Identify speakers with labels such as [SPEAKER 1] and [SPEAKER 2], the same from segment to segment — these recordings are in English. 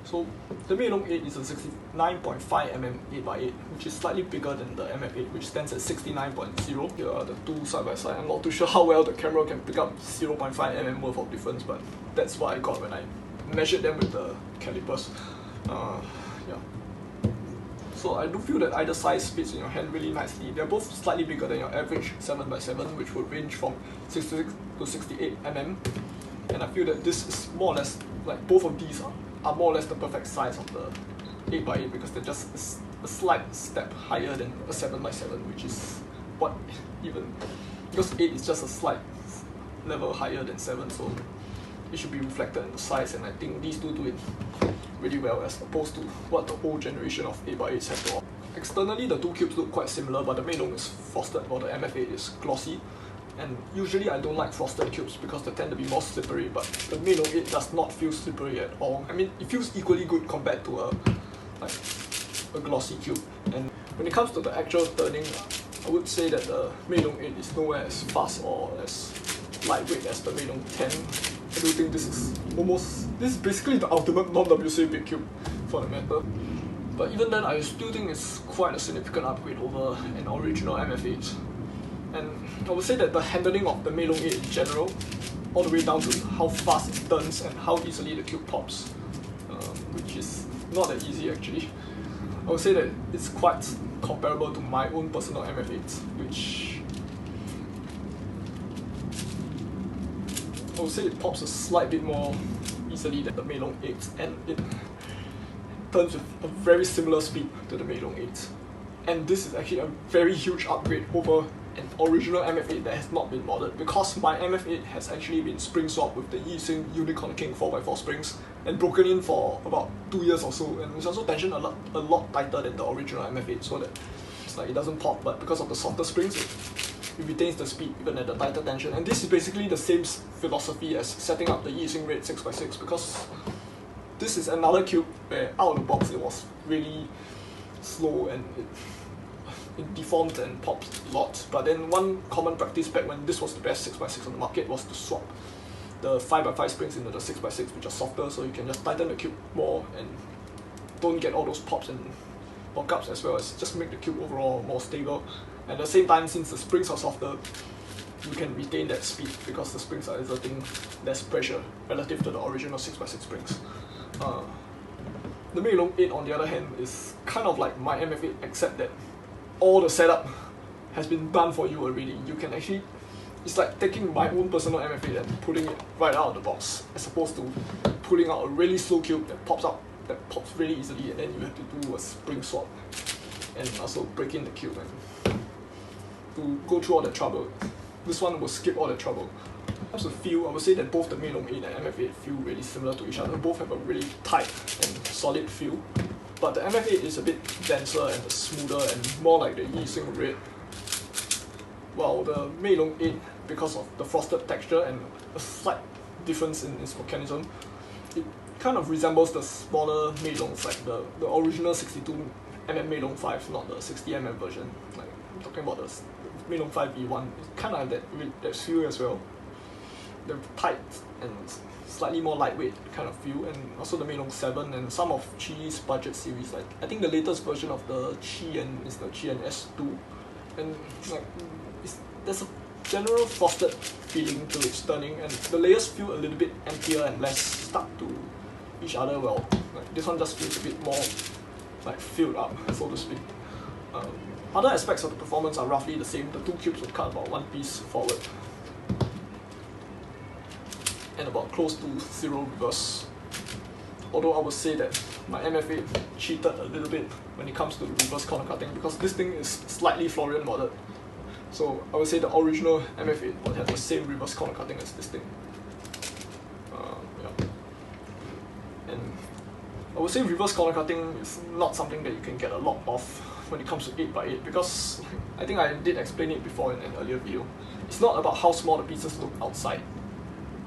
[SPEAKER 1] So the Meilong 8 is a 69.5mm 8x8, which is slightly bigger than the MF8, which stands at 69.0. Here are the two side by side. I'm not too sure how well the camera can pick up 0.5mm worth of difference, but that's what I got when I measured them with the calipers. Yeah. So I do feel that either size fits in your hand really nicely. They're both slightly bigger than your average 7x7, which would range from 66 to 68mm. And I feel that this is more or less, like both of these are more or less the perfect size of the 8x8 because they're just a slight step higher than a 7x7, which is what even, because 8 is just a slight level higher than 7, so it should be reflected in the size, and I think these two do it really well as opposed to what the old generation of 8x8s have to offer. Externally, the two cubes look quite similar, but the Meilong is frosted while the MF8 is glossy. And usually I don't like frosted cubes because they tend to be more slippery, but the Meilong 8 does not feel slippery at all. I mean, it feels equally good compared to a glossy cube. And when it comes to the actual turning, I would say that the Meilong 8 is nowhere as fast or as lightweight as the Meilong 10. I do think this is basically the ultimate non-WCA big cube for the matter. But even then, I still think it's quite a significant upgrade over an original MF8. And I would say that the handling of the Meilong 8 in general, all the way down to how fast it turns and how easily the cube pops, which is not that easy actually. I would say that it's quite comparable to my own personal MF8, which I would say it pops a slight bit more easily than the Meilong 8, and it turns with a very similar speed to the Meilong 8. And this is actually a very huge upgrade over an original MF8 that has not been modded, because my MF8 has actually been spring swapped with the Yixing Unicorn King 4x4 springs and broken in for about 2 years or so, and it's also tensioned a lot tighter than the original MF8, so that it's like it doesn't pop, but because of the softer springs it retains the speed even at the tighter tension. And this is basically the same philosophy as setting up the Yixing Red 6x6, because this is another cube where out of the box it was really slow and it deformed and popped a lot. But then one common practice back when this was the best 6x6 on the market was to swap the 5x5 springs into the 6x6, which are softer, so you can just tighten the cube more and don't get all those pops and lockups, as well as just make the cube overall more stable. At the same time, since the springs are softer, you can retain that speed because the springs are exerting less pressure relative to the original 6x6 springs. The Meilong 8 on the other hand is kind of like my MF8, except that all the setup has been done for you already. You can actually, it's like taking my own personal MF8 and putting it right out of the box, as opposed to pulling out a really slow cube that pops really easily, and then you have to do a spring swap and also break in the cube and to go through all the trouble. This one will skip all the trouble. In terms of feel, I would say that both the Meilong 8 and MF8 feel really similar to each other. Both have a really tight and solid feel. But the MF8 is a bit denser and smoother and more like the Yixing Red, while the Meilong 8, because of the frosted texture and a slight difference in its mechanism, it kind of resembles the smaller Meilongs, like the original 62mm Meilong 5, not the 60mm version. Like, I'm talking about the Meilong 5 V1. It kind of have that feel as well. The tight and slightly more lightweight kind of feel, and also the Meilong 7 and some of Qi's budget series. Like, I think the latest version of the Qi is the Qi S2, and like there's a general frosted feeling to its turning, and the layers feel a little bit emptier and less stuck to each other. Well, like this one just feels a bit more like filled up, so to speak. Other aspects of the performance are roughly the same. The two cubes would cut about one piece forward and about close to 0 reverse. Although I would say that my MF8 cheated a little bit when it comes to reverse corner cutting, because this thing is slightly Florian modded. So I would say the original MF8 would have the same reverse corner cutting as this thing. Yeah. And I would say reverse corner cutting is not something that you can get a lot of when it comes to 8x8, because I think I did explain it before in an earlier video. It's not about how small the pieces look outside.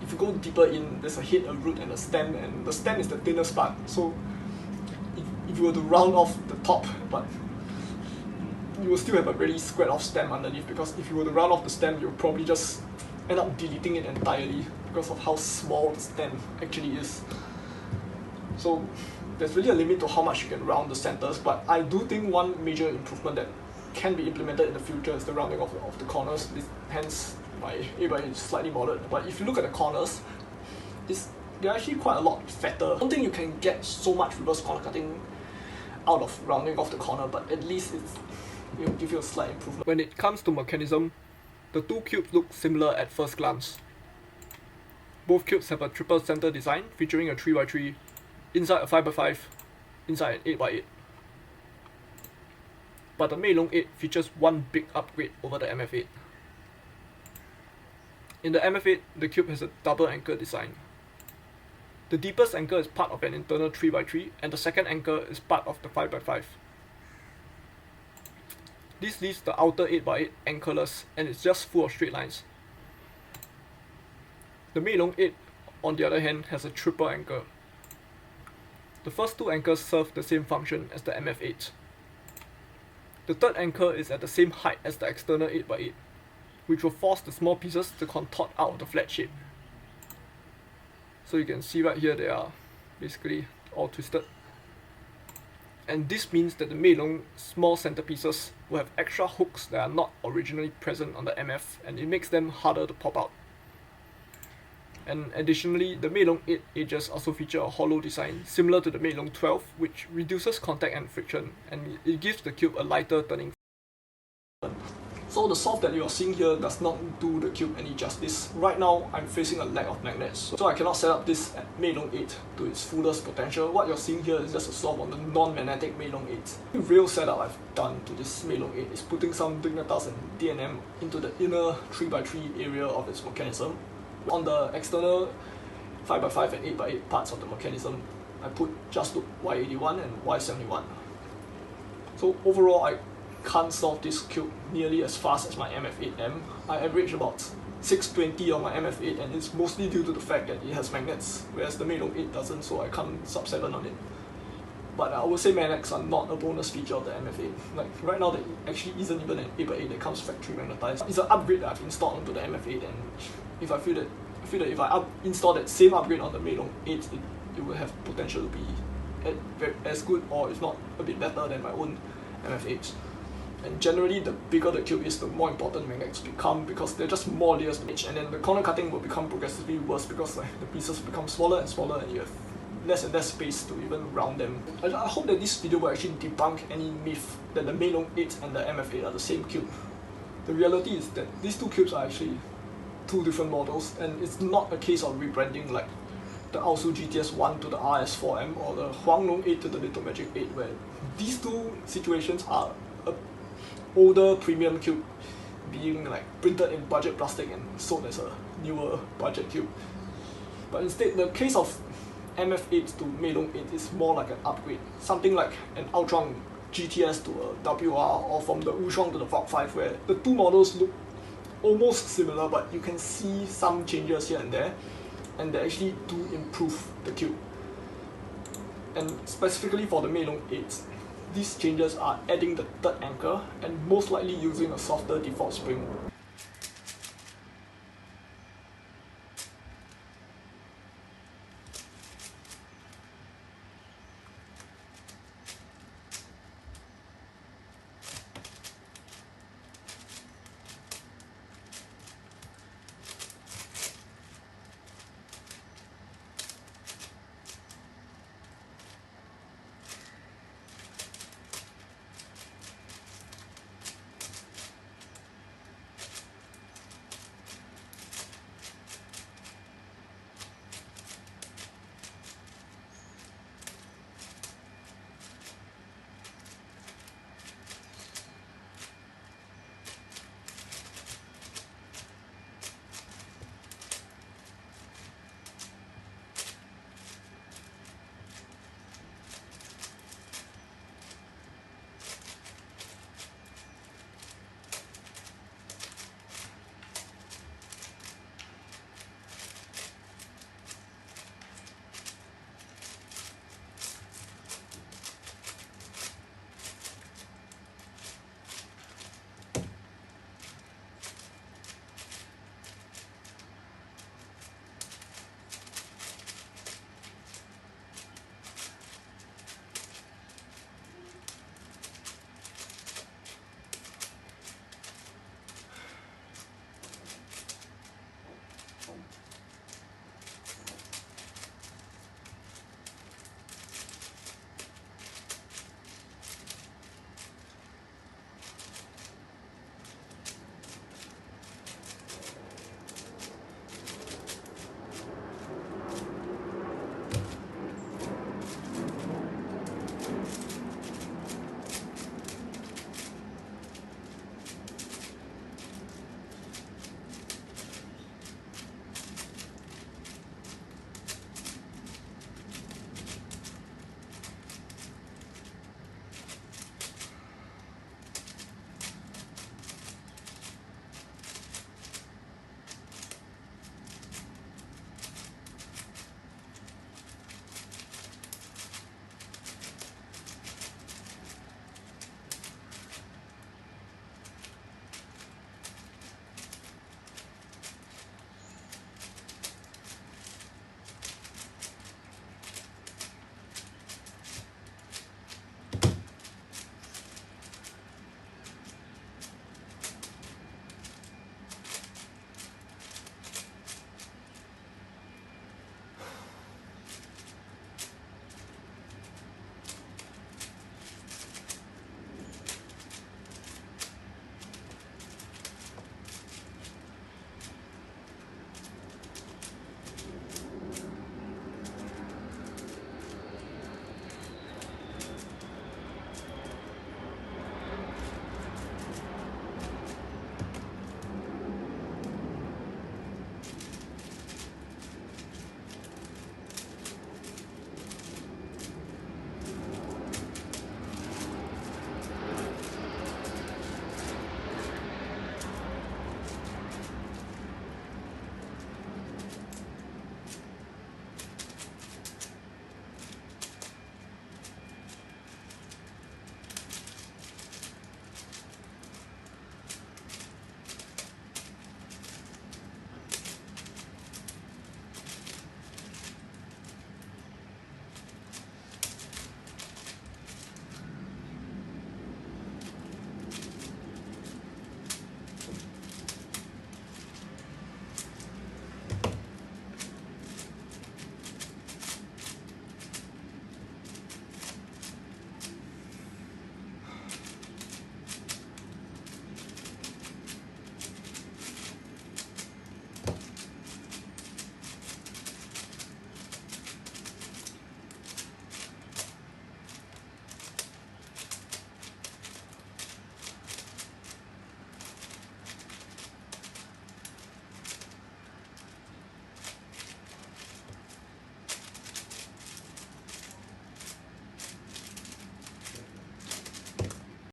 [SPEAKER 1] If you go deeper in, there's a head, a root, and a stem, and the stem is the thinnest part. So if you were to round off the top, but you will still have a really squared off stem underneath, because if you were to round off the stem, you'll probably just end up deleting it entirely because of how small the stem actually is. So there's really a limit to how much you can round the centers, but I do think one major improvement that can be implemented in the future is the rounding of the corners. Hence my 8x8 is slightly moderate. But if you look at the corners, they're actually quite a lot fatter. I don't think you can get so much reverse corner cutting out of rounding off the corner, but at least it will give you a slight improvement. When it comes to mechanism, the two cubes look similar at first glance. Both cubes have a triple center design featuring a 3x3, inside a 5x5, inside an 8x8. But the Meilong 8 features one big upgrade over the MF8. In the MF8, the cube has a double anchor design. The deepest anchor is part of an internal 3x3 and the second anchor is part of the 5x5. This leaves the outer 8x8 anchorless and it's just full of straight lines. The Meilong 8, on the other hand, has a triple anchor. The first two anchors serve the same function as the MF8. The third anchor is at the same height as the external 8x8, which will force the small pieces to contort out of the flat shape. So you can see right here they are basically all twisted. And this means that the Meilong small centerpieces will have extra hooks that are not originally present on the MF, and it makes them harder to pop out. And additionally, the Meilong 8 edges also feature a hollow design similar to the Meilong 12, which reduces contact and friction, and it gives the cube a lighter turning. So the soft that you are seeing here does not do the cube any justice. Right now, I'm facing a lack of magnets, so I cannot set up this Meilong 8 to its fullest potential. What you're seeing here is just a swap on the non-magnetic Meilong 8. The real setup I've done to this Meilong 8 is putting some Dignitas and DNM into the inner 3x3 area of its mechanism. On the external 5x5 and 8x8 parts of the mechanism, I put just loop Y81 and Y71. So overall, I can't solve this cube nearly as fast as my MF8M. I average about 620 on my MF8, and it's mostly due to the fact that it has magnets, whereas the Meilong 8 doesn't, so I can't sub 7 on it. But I would say magnets are not a bonus feature of the MF8. Like right now, there actually isn't even an 8x8 that comes factory magnetized. It's an upgrade that I've installed onto the MF8, and if I feel that if I install that same upgrade on the Meilong 8, it will have potential to be as good, or if not a bit better than my own MF8s. And generally, the bigger the cube is, the more important magnets become, because they're just more layers to each, and then the corner cutting will become progressively worse because like the pieces become smaller and smaller, and you have less and less space to even round them. I hope that this video will actually debunk any myth that the Meilong 8 and the MF8 are the same cube. The reality is that these two cubes are actually two different models, and it's not a case of rebranding like the Aofu GTS 1 to the RS4M or the Huanglong 8 to the Little Magic 8, where these two situations are a older premium cube being like printed in budget plastic and sold as a newer budget cube. But instead, the case of MF8 to Meilong 8 is more like an upgrade, something like an Aofu GTS to a WR, or from the Wushuang to the Fog 5, where the two models look almost similar, but you can see some changes here and there, and they actually do improve the cube. And specifically for the Meilong 8, these changes are adding the third anchor and most likely using a softer default spring.